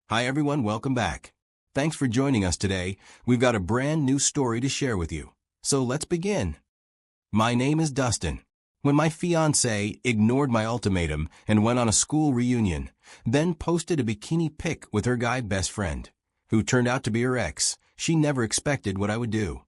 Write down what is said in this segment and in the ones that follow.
Hi everyone, welcome back. Thanks for joining us today. We've got a brand new story to share with you. So let's begin. My name is Dustin. When my fiancée ignored my ultimatum and went on a school reunion, then posted a bikini pic with her guy best friend, who turned out to be her ex, she never expected what I would do.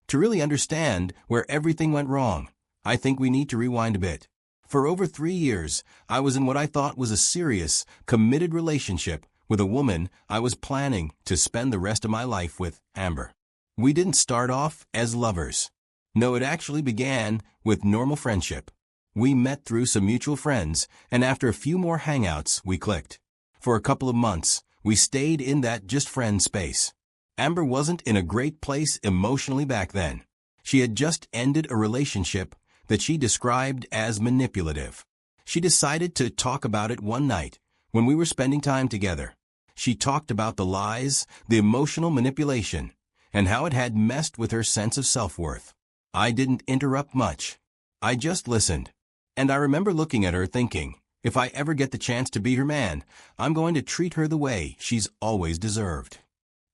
To really understand where everything went wrong, I think we need to rewind a bit. For over 3 years, I was in what I thought was a serious, committed relationship with a woman I was planning to spend the rest of my life with, Amber. We didn't start off as lovers. No, it actually began with normal friendship. We met through some mutual friends, and after a few more hangouts, we clicked. For a couple of months, we stayed in that just friend space. Amber wasn't in a great place emotionally back then. She had just ended a relationship that she described as manipulative. She decided to talk about it one night when we were spending time together. She talked about the lies, the emotional manipulation, and how it had messed with her sense of self-worth. I didn't interrupt much. I just listened. And I remember looking at her thinking, if I ever get the chance to be her man, I'm going to treat her the way she's always deserved.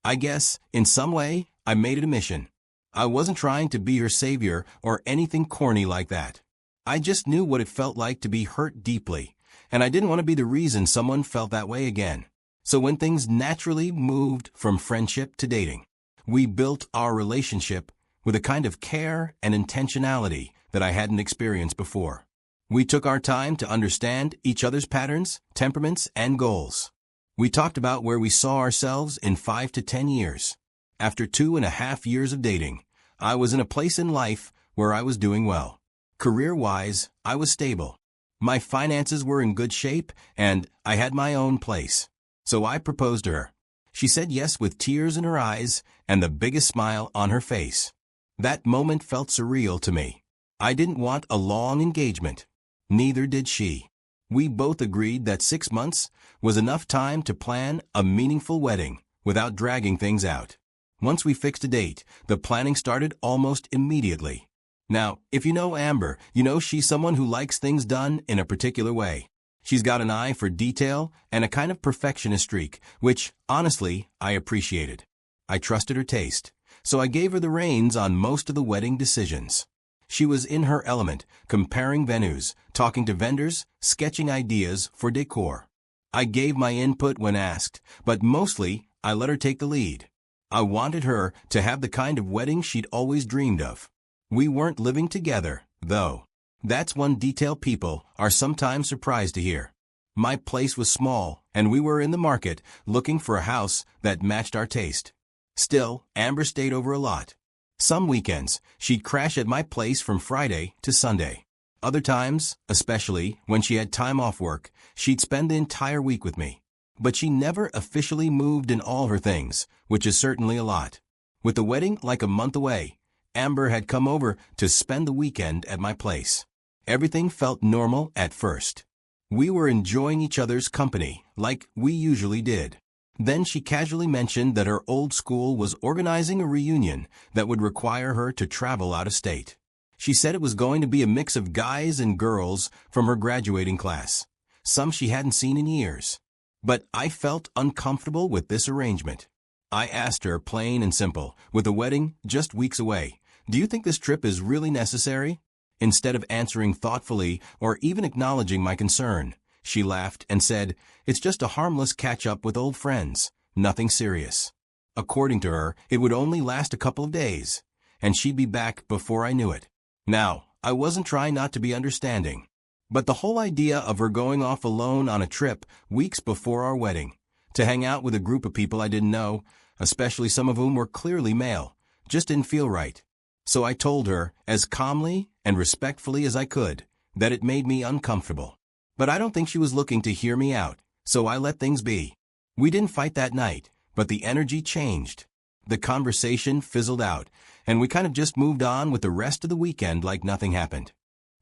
I guess, in some way, I made it a mission. I wasn't trying to be her savior or anything corny like that. I just knew what it felt like to be hurt deeply, and I didn't want to be the reason someone felt that way again. So when things naturally moved from friendship to dating, we built our relationship with a kind of care and intentionality that I hadn't experienced before. We took our time to understand each other's patterns, temperaments, and goals. We talked about where we saw ourselves in 5 to 10 years. After 2.5 years of dating, I was in a place in life where I was doing well. Career-wise, I was stable. My finances were in good shape, and I had my own place. So I proposed to her. She said yes with tears in her eyes and the biggest smile on her face. That moment felt surreal to me. I didn't want a long engagement. Neither did she. We both agreed that 6 months was enough time to plan a meaningful wedding without dragging things out. Once we fixed a date, the planning started almost immediately. Now, if you know Amber, you know she's someone who likes things done in a particular way. She's got an eye for detail and a kind of perfectionist streak, which, honestly, I appreciated. I trusted her taste, so I gave her the reins on most of the wedding decisions. She was in her element, comparing venues, talking to vendors, sketching ideas for decor. I gave my input when asked, but mostly I let her take the lead. I wanted her to have the kind of wedding she'd always dreamed of. We weren't living together, though. That's one detail people are sometimes surprised to hear. My place was small, and we were in the market looking for a house that matched our taste. Still, Amber stayed over a lot. Some weekends, she'd crash at my place from Friday to Sunday. Other times, especially when she had time off work, she'd spend the entire week with me. But she never officially moved in all her things, which is certainly a lot. With the wedding like a month away, Amber had come over to spend the weekend at my place. Everything felt normal at first. We were enjoying each other's company, like we usually did. Then she casually mentioned that her old school was organizing a reunion that would require her to travel out of state. She said it was going to be a mix of guys and girls from her graduating class, some she hadn't seen in years. But I felt uncomfortable with this arrangement. I asked her plain and simple, with the wedding just weeks away, do you think this trip is really necessary? Instead of answering thoughtfully or even acknowledging my concern, she laughed and said, it's just a harmless catch-up with old friends, nothing serious. According to her, it would only last a couple of days, and she'd be back before I knew it. Now, I wasn't trying not to be understanding, but the whole idea of her going off alone on a trip weeks before our wedding, to hang out with a group of people I didn't know, especially some of whom were clearly male, just didn't feel right. So I told her, as calmly and respectfully as I could, that it made me uncomfortable. But I don't think she was looking to hear me out, so I let things be. We didn't fight that night, but the energy changed. The conversation fizzled out, and we kind of just moved on with the rest of the weekend like nothing happened.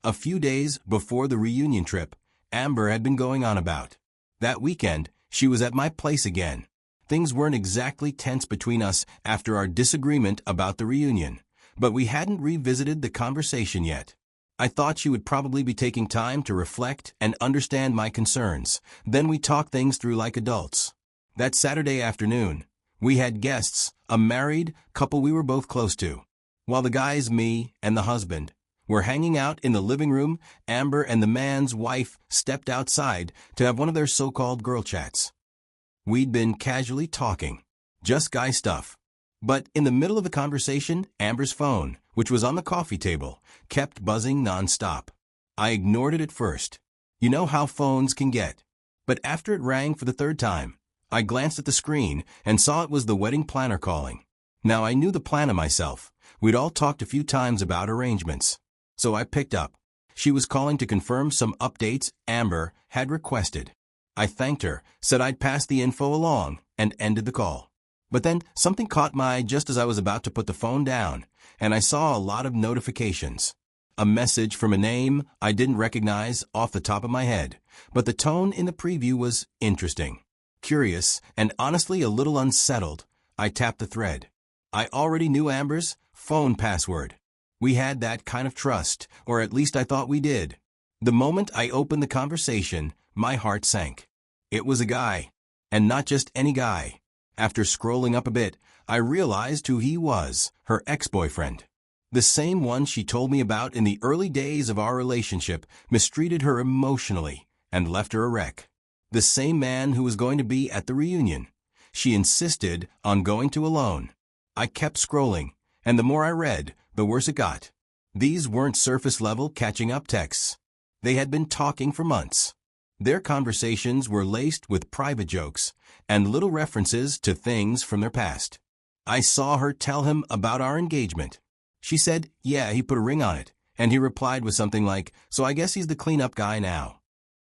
A few days before the reunion trip, Amber had been going on about. That weekend, she was at my place again. Things weren't exactly tense between us after our disagreement about the reunion, but we hadn't revisited the conversation yet. I thought she would probably be taking time to reflect and understand my concerns. Then we talked things through like adults. That Saturday afternoon, we had guests, a married couple we were both close to. While the guys, me, and the husband, were hanging out in the living room, Amber and the man's wife stepped outside to have one of their so-called girl chats. We'd been casually talking, just guy stuff. But in the middle of the conversation, Amber's phone, which was on the coffee table, kept buzzing nonstop. I ignored it at first. You know how phones can get. But after it rang for the third time, I glanced at the screen and saw it was the wedding planner calling. Now I knew the plan of myself. We'd all talked a few times about arrangements. So I picked up. She was calling to confirm some updates Amber had requested. I thanked her, said I'd pass the info along, and ended the call. But then something caught my eye just as I was about to put the phone down, and I saw a lot of notifications. A message from a name I didn't recognize off the top of my head, but the tone in the preview was interesting. Curious, and honestly a little unsettled, I tapped the thread. I already knew Amber's phone password. We had that kind of trust, or at least I thought we did. The moment I opened the conversation, my heart sank. It was a guy, and not just any guy. After scrolling up a bit, I realized who he was, her ex-boyfriend. The same one she told me about in the early days of our relationship mistreated her emotionally and left her a wreck. The same man who was going to be at the reunion. She insisted on going to alone. I kept scrolling, and the more I read, the worse it got. These weren't surface-level catching-up texts. They had been talking for months. Their conversations were laced with private jokes and little references to things from their past. I saw her tell him about our engagement. She said, yeah, he put a ring on it, and he replied with something like, so I guess he's the cleanup guy now.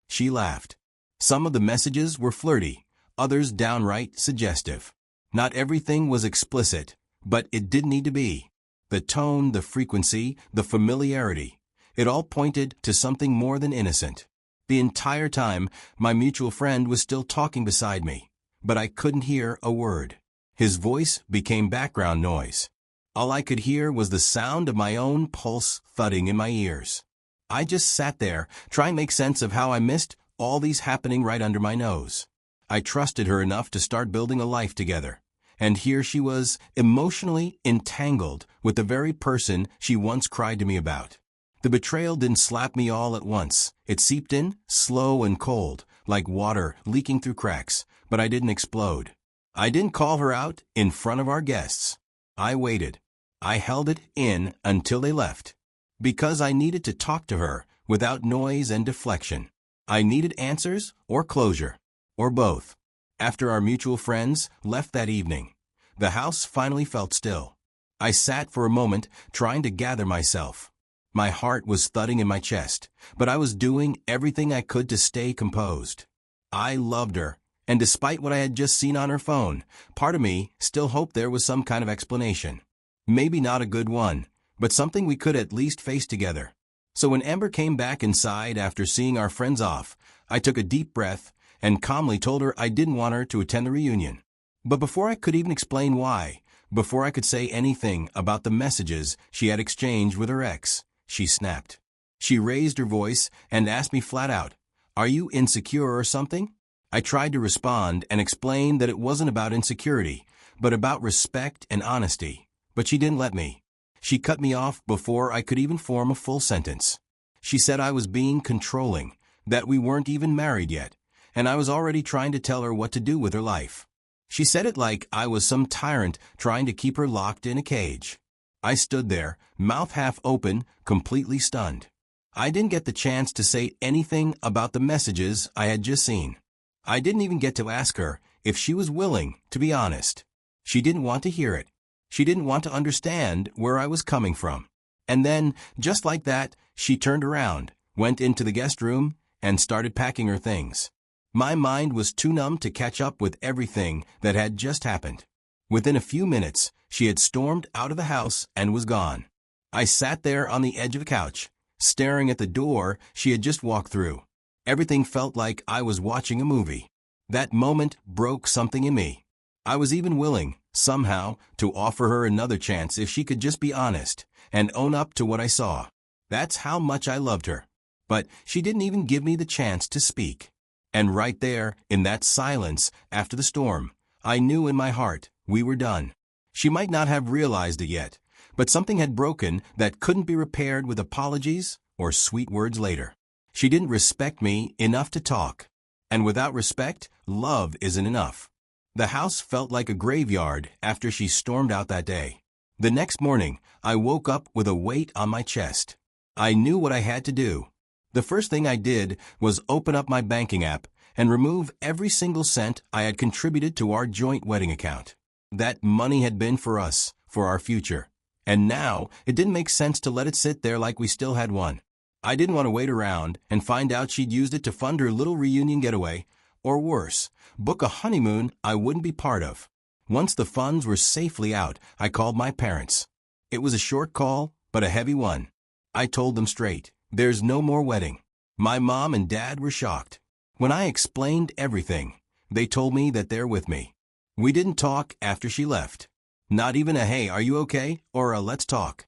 She laughed. Some of the messages were flirty, others downright suggestive. Not everything was explicit, but it didn't need to be. The tone, the frequency, the familiarity, it all pointed to something more than innocent. The entire time, my mutual friend was still talking beside me, but I couldn't hear a word. His voice became background noise. All I could hear was the sound of my own pulse thudding in my ears. I just sat there, trying to make sense of how I missed all these happening right under my nose. I trusted her enough to start building a life together. And here she was, emotionally entangled with the very person she once cried to me about. The betrayal didn't slap me all at once. It seeped in, slow and cold, like water leaking through cracks, but I didn't explode. I didn't call her out in front of our guests. I waited. I held it in until they left. Because I needed to talk to her without noise and deflection. I needed answers or closure, or both. After our mutual friends left that evening, the house finally felt still. I sat for a moment, trying to gather myself. My heart was thudding in my chest, but I was doing everything I could to stay composed. I loved her, and despite what I had just seen on her phone, part of me still hoped there was some kind of explanation. Maybe not a good one, but something we could at least face together. So when Amber came back inside after seeing our friends off, I took a deep breath and calmly told her I didn't want her to attend the reunion. But before I could even explain why, before I could say anything about the messages she had exchanged with her ex, she snapped. She raised her voice and asked me flat out, "Are you insecure or something?" I tried to respond and explain that it wasn't about insecurity, but about respect and honesty. But she didn't let me. She cut me off before I could even form a full sentence. She said I was being controlling, that we weren't even married yet, and I was already trying to tell her what to do with her life. She said it like I was some tyrant trying to keep her locked in a cage. I stood there, mouth half open, completely stunned. I didn't get the chance to say anything about the messages I had just seen. I didn't even get to ask her if she was willing to be honest. She didn't want to hear it. She didn't want to understand where I was coming from. And then, just like that, she turned around, went into the guest room, and started packing her things. My mind was too numb to catch up with everything that had just happened. Within a few minutes, she had stormed out of the house and was gone. I sat there on the edge of the couch, staring at the door she had just walked through. Everything felt like I was watching a movie. That moment broke something in me. I was even willing, somehow, to offer her another chance if she could just be honest and own up to what I saw. That's how much I loved her. But she didn't even give me the chance to speak. And right there, in that silence, after the storm, I knew in my heart we were done. She might not have realized it yet, but something had broken that couldn't be repaired with apologies or sweet words later. She didn't respect me enough to talk. And without respect, love isn't enough. The house felt like a graveyard after she stormed out that day. The next morning, I woke up with a weight on my chest. I knew what I had to do. The first thing I did was open up my banking app and remove every single cent I had contributed to our joint wedding account. That money had been for us, for our future. And now, it didn't make sense to let it sit there like we still had one. I didn't want to wait around and find out she'd used it to fund her little reunion getaway, or worse, book a honeymoon I wouldn't be part of. Once the funds were safely out, I called my parents. It was a short call, but a heavy one. I told them straight, there's no more wedding. My mom and dad were shocked. When I explained everything, they told me that they're with me. We didn't talk after she left. Not even a "hey, are you okay?" or a "let's talk."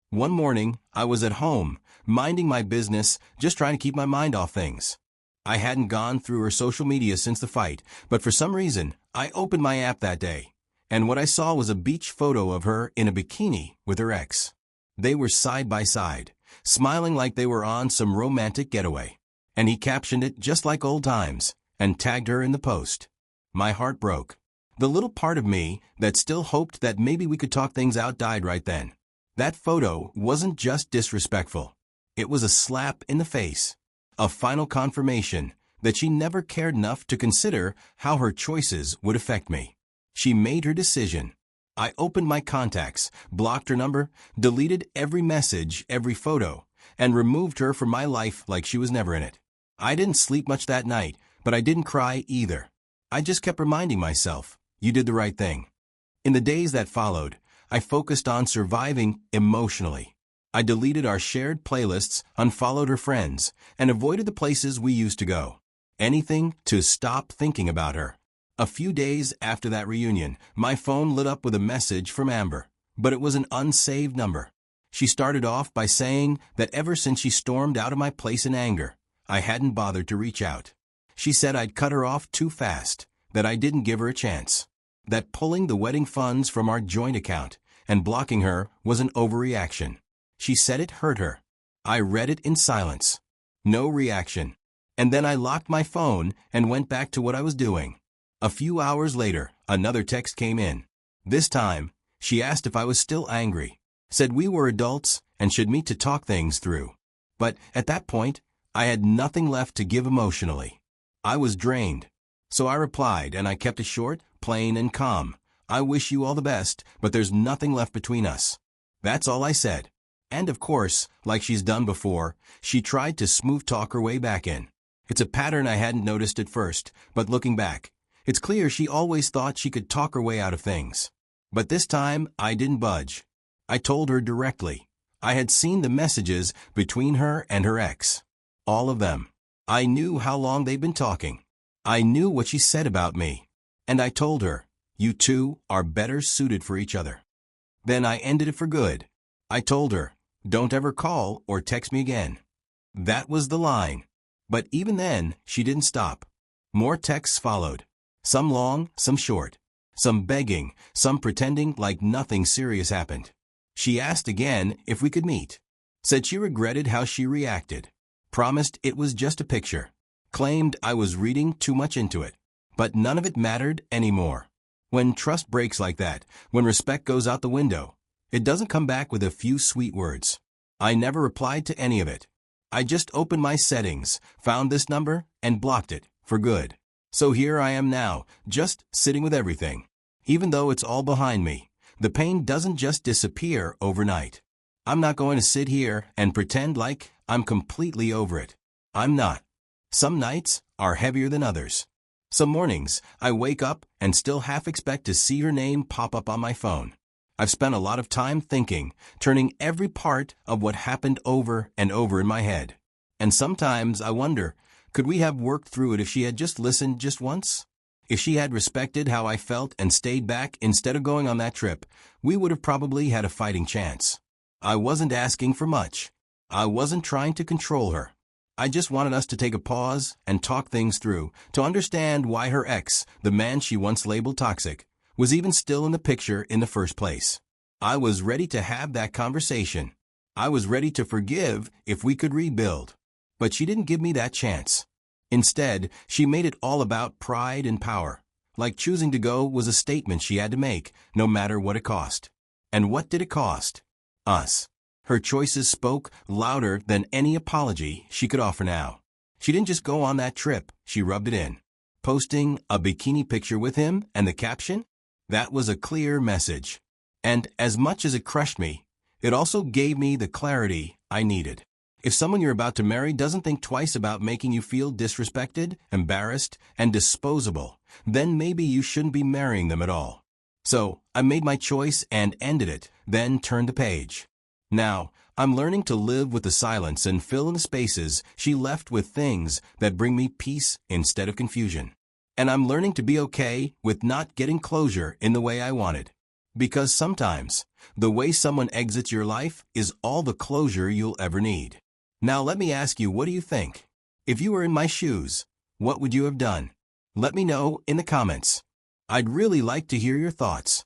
One morning, I was at home, minding my business, just trying to keep my mind off things. I hadn't gone through her social media since the fight, but for some reason, I opened my app that day, and what I saw was a beach photo of her in a bikini with her ex. They were side by side, smiling like they were on some romantic getaway, and he captioned it just like old times, and tagged her in the post. My heart broke. The little part of me that still hoped that maybe we could talk things out died right then. That photo wasn't just disrespectful. It was a slap in the face. A final confirmation that she never cared enough to consider how her choices would affect me. She made her decision. I opened my contacts, blocked her number, deleted every message, every photo, and removed her from my life like she was never in it. I didn't sleep much that night, but I didn't cry either. I just kept reminding myself, you did the right thing. In the days that followed, I focused on surviving emotionally. I deleted our shared playlists, unfollowed her friends, and avoided the places we used to go. Anything to stop thinking about her. A few days after that reunion, my phone lit up with a message from Amber, but it was an unsaved number. She started off by saying that ever since she stormed out of my place in anger, I hadn't bothered to reach out. She said I'd cut her off too fast, that I didn't give her a chance, that pulling the wedding funds from our joint account and blocking her was an overreaction. She said it hurt her. I read it in silence. No reaction. And then I locked my phone and went back to what I was doing. A few hours later, another text came in. This time, she asked if I was still angry, said we were adults and should meet to talk things through. But at that point, I had nothing left to give emotionally. I was drained. So I replied, and I kept it short, plain, and calm. I wish you all the best, but there's nothing left between us. That's all I said. And of course, like she's done before, she tried to smooth talk her way back in. It's a pattern I hadn't noticed at first, but looking back, it's clear she always thought she could talk her way out of things. But this time, I didn't budge. I told her directly. I had seen the messages between her and her ex. All of them. I knew how long they'd been talking. I knew what she said about me. And I told her, you two are better suited for each other. Then I ended it for good. I told her, don't ever call or text me again. That was the line. But even then, she didn't stop. More texts followed. Some long, some short. Some begging, some pretending like nothing serious happened. She asked again if we could meet. Said she regretted how she reacted. Promised it was just a picture. Claimed I was reading too much into it. But none of it mattered anymore. When trust breaks like that, when respect goes out the window, it doesn't come back with a few sweet words. I never replied to any of it. I just opened my settings, found this number, and blocked it, for good. So here I am now, just sitting with everything. Even though it's all behind me, the pain doesn't just disappear overnight. I'm not going to sit here and pretend like I'm completely over it. I'm not. Some nights are heavier than others. Some mornings, I wake up and still half expect to see her name pop up on my phone. I've spent a lot of time thinking, turning every part of what happened over and over in my head. And sometimes I wonder, could we have worked through it if she had just listened just once? If she had respected how I felt and stayed back instead of going on that trip, we would have probably had a fighting chance. I wasn't asking for much. I wasn't trying to control her. I just wanted us to take a pause and talk things through to understand why her ex, the man she once labeled toxic, was even still in the picture in the first place. I was ready to have that conversation. I was ready to forgive if we could rebuild. But she didn't give me that chance. Instead, she made it all about pride and power. Like choosing to go was a statement she had to make, no matter what it cost. And what did it cost? Us. Her choices spoke louder than any apology she could offer now. She didn't just go on that trip, she rubbed it in. Posting a bikini picture with him and the caption? That was a clear message. And as much as it crushed me, it also gave me the clarity I needed. If someone you're about to marry doesn't think twice about making you feel disrespected, embarrassed, and disposable, then maybe you shouldn't be marrying them at all. So, I made my choice and ended it, then turned the page. Now, I'm learning to live with the silence and fill in the spaces she left with things that bring me peace instead of confusion. And I'm learning to be okay with not getting closure in the way I wanted. Because sometimes, the way someone exits your life is all the closure you'll ever need. Now let me ask you, what do you think? If you were in my shoes, what would you have done? Let me know in the comments. I'd really like to hear your thoughts.